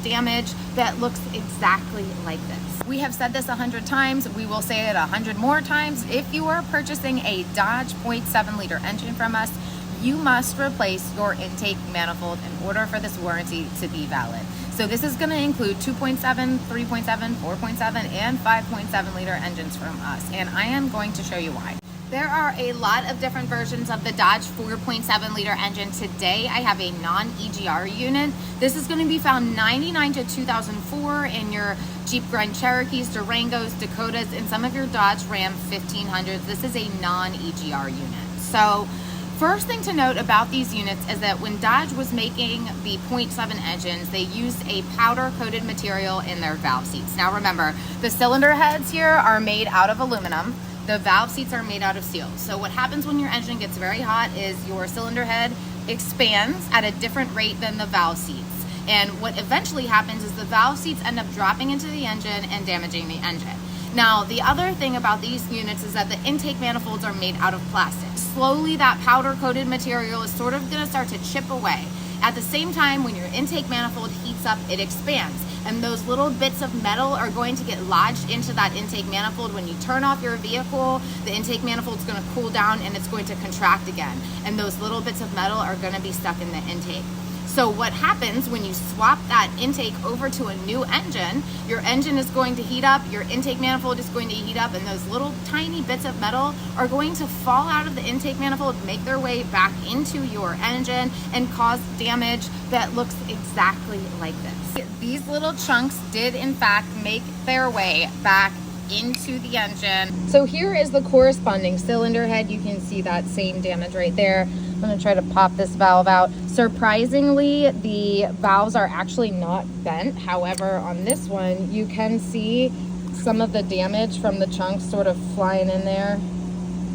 damage that looks exactly like this. We have said this 100 times. We will say it 100 more times. If you are purchasing a Dodge 0.7 liter engine from us, you must replace your intake manifold in order for this warranty to be valid. So this is going to include 2.7, 3.7, 4.7, and 5.7 liter engines from us. And I am going to show you why. There are a lot of different versions of the Dodge 4.7 liter engine. Today, I have a non-EGR unit. This is going to be found 99 to 2004 in your Jeep Grand Cherokees, Durangos, Dakotas, and some of your Dodge Ram 1500s. This is a non-EGR unit. So first thing to note about these units is that when Dodge was making the 0.7 engines, they used a powder coated material in their valve seats. Now remember, the cylinder heads here are made out of aluminum. The valve seats are made out of steel. So what happens when your engine gets very hot is your cylinder head expands at a different rate than the valve seats. And what eventually happens is the valve seats end up dropping into the engine and damaging the engine. Now, the other thing about these units is that the intake manifolds are made out of plastic. Slowly, that powder-coated material is sort of gonna start to chip away. At the same time, when your intake manifold heats up, it expands. And those little bits of metal are going to get lodged into that intake manifold. When you turn off your vehicle, the intake manifold is going to cool down and it's going to contract again. And those little bits of metal are going to be stuck in the intake. So what happens when you swap that intake over to a new engine, your engine is going to heat up, your intake manifold is going to heat up, and those little tiny bits of metal are going to fall out of the intake manifold, make their way back into your engine, and cause damage that looks exactly like this. These little chunks did in fact make their way back into the engine. So here is the corresponding cylinder head. You can see that same damage right there. I'm going to try to pop this valve out. Surprisingly, the valves are actually not bent. However, on this one, you can see some of the damage from the chunks sort of flying in there.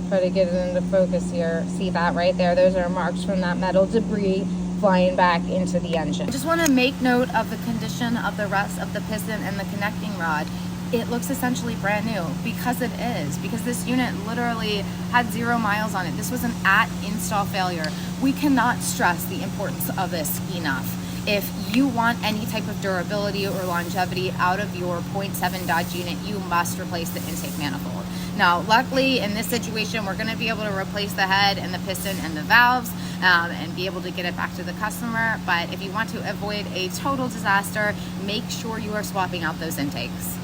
Try to get it into focus here. See that right there? Those are marks from that metal debris flying back into the engine. I just want to make note of the condition of the rest of the piston and the connecting rod. It looks essentially brand new because it is, because this unit literally had 0 miles on it. This was an at install failure. We cannot stress the importance of this enough. If you want any type of durability or longevity out of your 0.7 Dodge unit, you must replace the intake manifold. Now, luckily in this situation, we're gonna be able to replace the head and the piston and the valves and be able to get it back to the customer. But if you want to avoid a total disaster, make sure you are swapping out those intakes.